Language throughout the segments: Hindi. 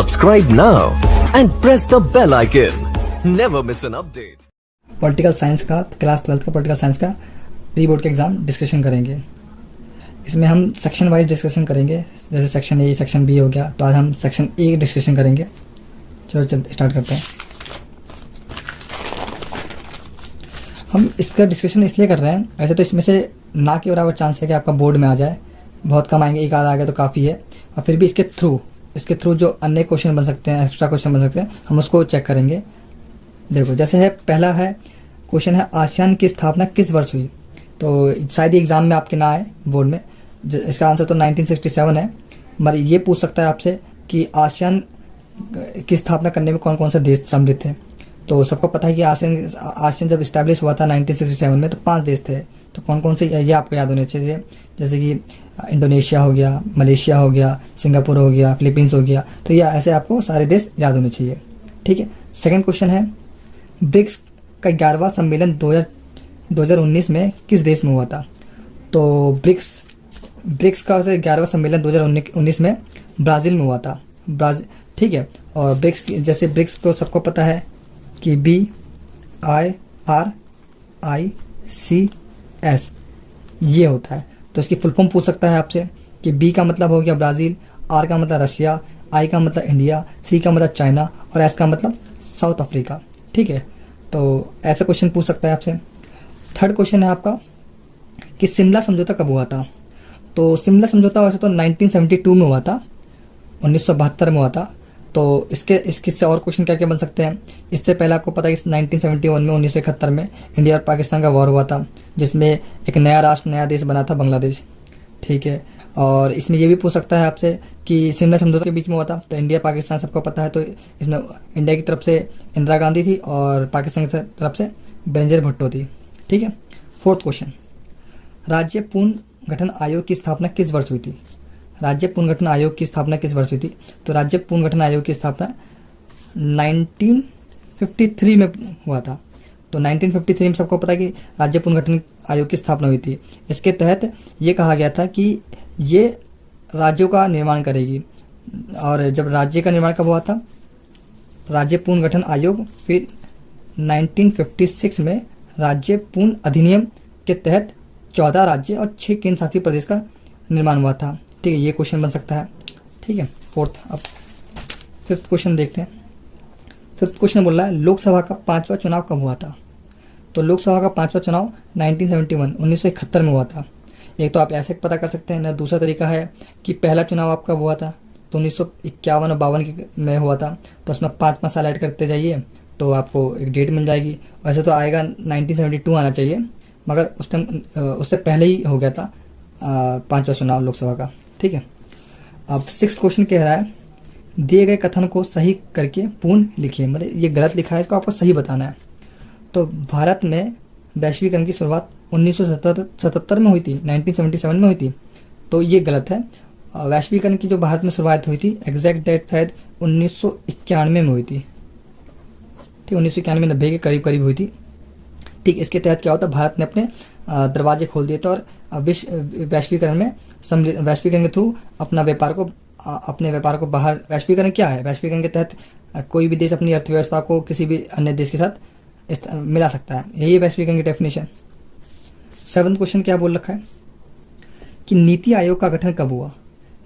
Subscribe now and press the bell icon. Never miss an update. Political science का क्लास 12 का पॉलिटिकल साइंस का प्री बोर्ड के एग्जाम डिस्कशन करेंगे। इसमें हम सेक्शन वाइज डिस्कशन करेंगे, जैसे सेक्शन ए सेक्शन बी हो गया, तो आज हम सेक्शन ए डिस्कशन करेंगे। चलो स्टार्ट करते हैं। हम इसका डिस्कशन इसलिए कर रहे हैं, ऐसे तो इसमें से ना के बराबर चांस है कि आपका बोर्ड में आ जाए, बहुत कम आएंगे, एक आध आ गया तो काफ़ी है। और फिर भी इसके थ्रू जो अन्य क्वेश्चन बन सकते हैं, एक्स्ट्रा क्वेश्चन बन सकते हैं, हम उसको चेक करेंगे। देखो जैसे है, पहला है क्वेश्चन है आसियान की स्थापना किस वर्ष हुई। तो शायद ये एग्जाम में आपके ना आए बोर्ड में, इसका आंसर तो 1967 है। मगर ये पूछ सकता है आपसे कि आसियान की स्थापना करने में कौन कौन से देश सम्मिलित थे। तो सबको पता है कि आसियान जब इस्टेब्लिश हुआ था 1967 में, तो 5 देश थे। तो कौन कौन से ये आपको याद होने चाहिए, जैसे कि इंडोनेशिया हो गया, मलेशिया हो गया, सिंगापुर हो गया, फिलीपींस हो गया। तो ये ऐसे आपको सारे देश याद होने चाहिए। ठीक है। सेकंड क्वेश्चन है ब्रिक्स का 11वां सम्मेलन 2019 में किस देश में हुआ था। तो ब्रिक्स का 11वां सम्मेलन 2019 में ब्राज़ील में हुआ था। ठीक है। और ब्रिक्स को सबको पता है कि BRICS ये होता है। तो इसकी फुल फॉर्म पूछ सकता है आपसे कि B का मतलब हो गया ब्राज़ील, R का मतलब रशिया, I का मतलब इंडिया, C का मतलब चाइना और S का मतलब साउथ अफ्रीका। ठीक है। तो ऐसा क्वेश्चन पूछ सकता है आपसे। थर्ड क्वेश्चन है आपका कि शिमला समझौता कब हुआ था। तो शिमला समझौता वैसे तो 1972 में हुआ था, 1972 में हुआ था। तो इससे और क्वेश्चन क्या क्या बन सकते हैं। इससे पहले आपको पता है कि 1971 में 1971 में इंडिया और पाकिस्तान का वॉर हुआ था, जिसमें एक नया राष्ट्र, नया देश बना था, बांग्लादेश। ठीक है। और इसमें ये भी पूछ सकता है आपसे कि शिमला समझौता के बीच में हुआ था। तो इंडिया पाकिस्तान सबको पता है, तो इसमें इंडिया की तरफ से इंदिरा गांधी थी और पाकिस्तान की तरफ से बेनजीर भुट्टो थी। ठीक है। फोर्थ क्वेश्चन, राज्य पुनर्गठन आयोग की स्थापना किस वर्ष हुई थी। राज्य पुनर्गठन आयोग की स्थापना किस वर्ष हुई थी। तो राज्य पुनर्गठन आयोग की स्थापना 1953 में हुआ था। तो 1953 में सबको पता है कि राज्य पुनर्गठन आयोग की स्थापना हुई थी। इसके तहत ये कहा गया था कि ये राज्यों का निर्माण करेगी। और जब राज्य का निर्माण कब हुआ था, राज्य पुनर्गठन आयोग, फिर 1956 में राज्य पुनः अधिनियम के तहत 14 राज्य और 6 केंद्र शासित प्रदेश का निर्माण हुआ था। ठीक है। ये क्वेश्चन बन सकता है। ठीक है। फोर्थ। अब फिफ्थ क्वेश्चन देखते हैं। फिफ्थ क्वेश्चन बोल रहा है लोकसभा का 5वां चुनाव कब हुआ था। तो लोकसभा का 5वां चुनाव 1971 में हुआ था। एक तो आप ऐसे पता कर सकते हैं ना, दूसरा तरीका है कि पहला चुनाव आपका हुआ था तो 1951 और 52 में हुआ था। तो उसमें 5 साल ऐड करते जाइए तो आपको एक डेट मिल जाएगी। वैसे तो आएगा 1972 आना चाहिए, मगर उस टाइम उससे पहले ही हो गया था 5वां चुनाव लोकसभा का। ठीक है। अब 6th क्वेश्चन कह रहा है दिए गए कथन को सही करके पूर्ण लिखिए। मतलब ये गलत लिखा है, इसको आपको सही बताना है। तो भारत में वैश्वीकरण की शुरुआत 1977 में हुई थी, 1977 में हुई थी। तो ये गलत है। वैश्वीकरण की जो भारत में शुरुआत हुई थी, एग्जैक्ट डेट शायद 1991 में हुई थी। ठीक, 1991-90 के करीब करीब हुई थी। ठीक, इसके तहत क्या होता है, भारत ने अपने दरवाजे खोल दिए थे और वैश्वीकरण के थ्रू अपने व्यापार को बाहर। वैश्वीकरण क्या है, वैश्वीकरण के तहत कोई भी देश अपनी अर्थव्यवस्था को किसी भी अन्य देश के साथ मिला सकता है। यही है वैश्वीकरण की डेफिनेशन। 7th क्वेश्चन क्या बोल रखा है कि नीति आयोग का गठन कब हुआ।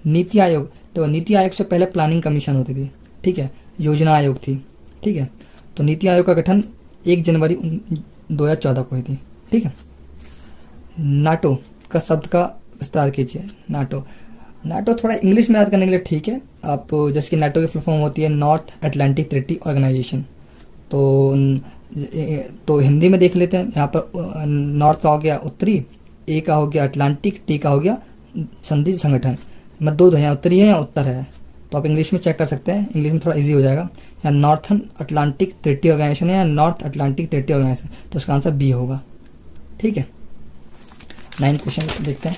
नीति आयोग, तो नीति आयोग से पहले प्लानिंग कमीशन होती थी। ठीक है। योजना आयोग थी। ठीक है। तो नीति आयोग का गठन 1 जनवरी 2014 को हुई थी। ठीक है। नाटो का शब्द का विस्तार कीजिए। नाटो थोड़ा इंग्लिश में याद करने के लिए ठीक है। आप जैसे कि नाटो की फुल फॉर्म होती है नॉर्थ अटलांटिक ट्रीटी ऑर्गेनाइजेशन। तो हिंदी में देख लेते हैं। यहाँ पर नॉर्थ का हो गया उत्तरी, ए का हो गया अटलांटिक, टी का हो गया संधि संगठन। मतलब 2 है, उत्तरी है या उत्तर है। तो आप इंग्लिश में चेक कर सकते हैं, इंग्लिश में थोड़ा इजी हो जाएगा। या नॉर्थन अटलांटिक ट्रीटी ऑर्गेनाइजेशन है या नॉर्थ अटलांटिक ट्रीटी ऑर्गेनाइजेशन। तो उसका आंसर बी होगा। ठीक है। 9th क्वेश्चन देखते हैं।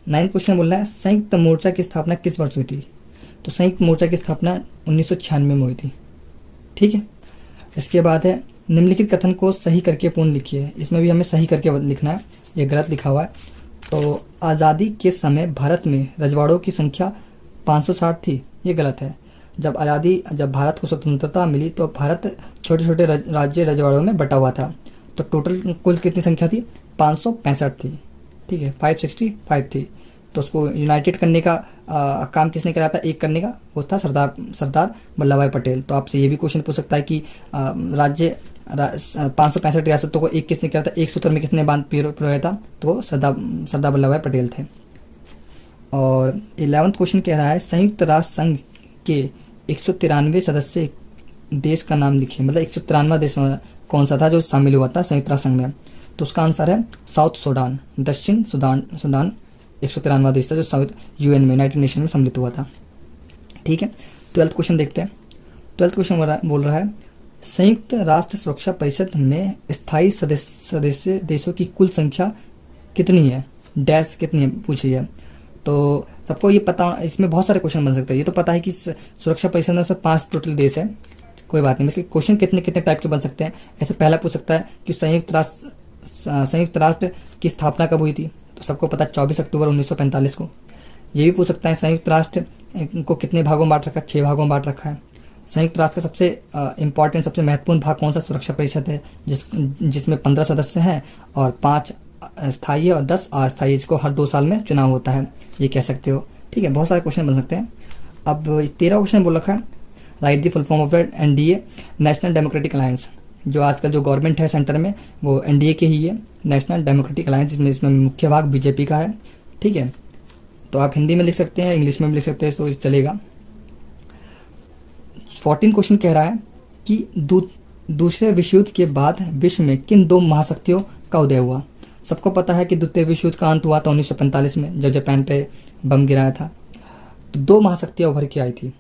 9th क्वेश्चन बोल रहा है संयुक्त मोर्चा की स्थापना किस वर्ष हुई थी। तो संयुक्त मोर्चा की स्थापना 1996 में हुई थी। ठीक है। इसके बाद है निम्नलिखित कथन को सही करके पूर्ण लिखिए। इसमें भी हमें सही करके लिखना है, ये गलत लिखा हुआ है। तो आज़ादी के समय भारत में रजवाड़ों की संख्या 560 थी, ये गलत है। जब भारत को स्वतंत्रता मिली तो भारत छोटे छोटे राज्य रजवाड़ों में बटा हुआ था। तो टोटल कुल कितनी संख्या थी? 565 थी, ठीक है, 565 थी। तो उसको यूनाइटेड करने का काम किसने करा था? एक करने का, वो था सरदार वल्लभ भाई पटेल। तो आपसे ये भी क्वेश्चन पूछ सकता है कि 565 रियासतों को एक किसने किया था? एक सूत्र में किसने बांध पिरोया था? तो वो सरदार वल्लभ भाई पटेल थे। और 11वां क्वेश्चन कह रहा है संयुक्त राष्ट्र संघ के 193 सदस्य देश का नाम लिखिए। मतलब 193वां देश कौन सा था जो शामिल हुआ था संयुक्त राष्ट्र संघ में? तो उसका आंसर है साउथ सूडान, दक्षिण सूडान 193वां देश था जो साउथ यूएन में, यूनाइटेड नेशन में सम्मिलित हुआ था। ठीक है, 12th क्वेश्चन देखते हैं। 12th क्वेश्चन बोल रहा है संयुक्त राष्ट्र सुरक्षा परिषद में स्थायी सदस्य देशों की कुल संख्या कितनी है? डैश कितनी है पूछी है। तो सबको ये पता, इसमें बहुत सारे क्वेश्चन बन सकते हैं। ये तो पता है कि सुरक्षा परिषद में 5 टोटल देश है, कोई बात नहीं। इसके क्वेश्चन कितने टाइप के बन सकते हैं? ऐसे पहला पूछ सकता है कि संयुक्त राष्ट्र की स्थापना कब हुई थी? तो सबको पता 24 अक्टूबर 1945 को। ये भी पूछ सकता है संयुक्त राष्ट्र को कितने भागों में बांट रखा है? 6 भागों में बांट रखा है। संयुक्त राष्ट्र का सबसे इम्पोर्टेंट, सबसे महत्वपूर्ण भाग कौन सा? सुरक्षा परिषद है, जिसमें 15 सदस्य हैं और 5 स्थायी और 10 अस्थायी, जिसको हर 2 साल में चुनाव होता है, ये कह सकते हो। ठीक है, बहुत सारे क्वेश्चन बन सकते हैं। अब 13 क्वेश्चन बोल रखा है right the full form of NDA, national democratic alliance. जो आजकल जो गवर्नमेंट है सेंटर में वो एनडीए के ही है, नेशनल डेमोक्रेटिक अलायंस, जिसमें मुख्य भाग बीजेपी का है। ठीक है, तो आप हिंदी में लिख सकते हैं, इंग्लिश में भी लिख सकते हैं, तो चलेगा। 14 क्वेश्चन कह रहा है कि दूसरे विश्व युद्ध के बाद विश्व में किन 2 महाशक्तियों का उदय हुआ? सबको पता है कि द्वितीय विश्व युद्ध का अंत हुआ था 1945 में, जब जापान पे बम गिराया था। तो 2 महाशक्तियां उभर के आई थी।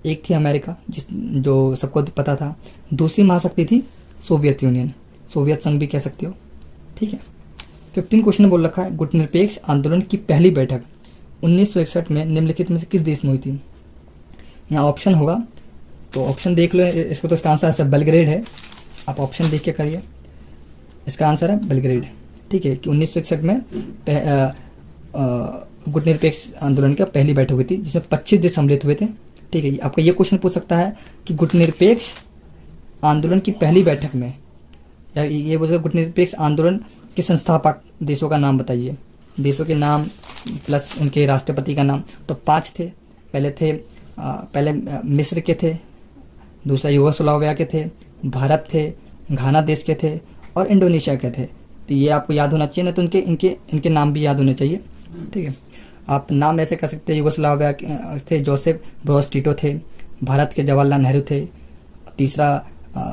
एक थी अमेरिका, जो सबको पता था। दूसरी महाशक्ति थी सोवियत यूनियन, सोवियत संघ भी कह सकते हो। ठीक है, 15 क्वेश्चन बोल रखा है गुटनिरपेक्ष आंदोलन की पहली बैठक 1961 में निम्नलिखित में से किस देश में हुई थी? यहाँ ऑप्शन होगा, तो ऑप्शन देख लो इसको। तो इसका आंसर बेलग्रेड है, आप ऑप्शन देख के करिए। इसका आंसर है बेलग्रेड। ठीक है, कि 1961 में गुटनिरपेक्ष आंदोलन की पहली बैठक हुई थी, जिसमें 25 देश सम्मिलित हुए थे। ठीक है, आपका ये क्वेश्चन पूछ सकता है कि गुटनिरपेक्ष आंदोलन की पहली बैठक में, या ये बोल सकता है गुटनिरपेक्ष आंदोलन के संस्थापक देशों का नाम बताइए। देशों के नाम प्लस उनके राष्ट्रपति का नाम। तो 5 थे। पहले मिस्र के थे, दूसरा यूगोस्लाविया के थे, भारत थे, घाना देश के थे और इंडोनेशिया के थे। तो ये आपको याद होना चाहिए, ना तो इनके नाम भी याद होने चाहिए। ठीक है, आप नाम ऐसे कर सकते हैं। यूगोस्लाविया थे जोसेफ ब्रोज टिटो थे, भारत के जवाहरलाल नेहरू थे, तीसरा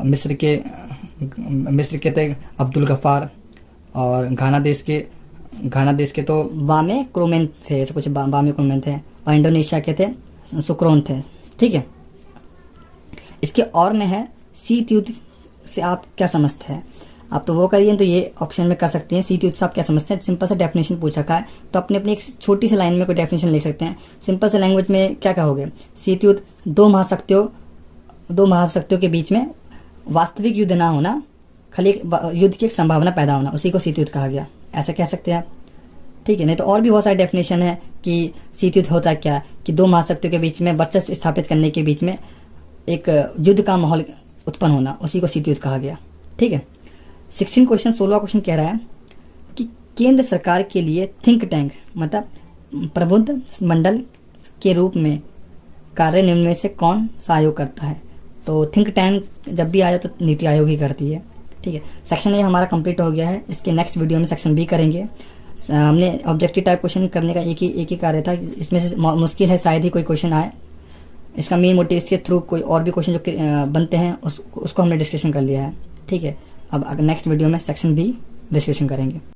मिस्र के थे अब्दुल गफ्फार, और घाना देश के तो वामे क्रोमेन थे, ऐसा कुछ वामे क्रोमेन थे, और इंडोनेशिया के थे सुक्रोन थे। ठीक है, इसके और में है शीत युद्ध से आप क्या समझते हैं? आप तो वो करिए, तो ये ऑप्शन में कर सकते हैं। शीत युद्ध से आप क्या समझते हैं? सिंपल सा डेफिनेशन पूछा है, तो अपने अपनी एक छोटी सी लाइन में कोई डेफिनेशन लिख सकते हैं। सिंपल से लैंग्वेज में क्या कहोगे? शीत युद्ध 2 महाशक्तियों के बीच में वास्तविक युद्ध ना होना, खाली युद्ध की एक संभावना पैदा होना, उसी को शीत युद्ध कहा गया, ऐसा कह सकते हैं आप। ठीक है, नहीं तो और भी बहुत सारे डेफिनेशन है कि शीत युद्ध होता क्या, कि 2 महाशक्तियों के बीच में वर्चस्व स्थापित करने के बीच में एक युद्ध का माहौल उत्पन्न होना, उसी को शीत युद्ध कहा गया। ठीक है, 16 क्वेश्चन कह रहा है कि केंद्र सरकार के लिए थिंक टैंक, मतलब प्रबुद्ध मंडल के रूप में कार्य निम्न में से कौन सा आयोग करता है? तो थिंक टैंक जब भी आया तो नीति आयोग ही करती है। ठीक है, सेक्शन ए हमारा कंप्लीट हो गया है। इसके नेक्स्ट वीडियो में सेक्शन बी करेंगे। हमने ऑब्जेक्टिव टाइप क्वेश्चन करने का एक ही कार्य था। इसमें से मुश्किल है शायद ही कोई क्वेश्चन आए। इसका मेन मोटिव, इसके थ्रू कोई और भी क्वेश्चन जो बनते हैं उसको हमने डिस्कशन कर लिया है। ठीक है, अब नेक्स्ट वीडियो में सेक्शन बी डिस्कशन करेंगे।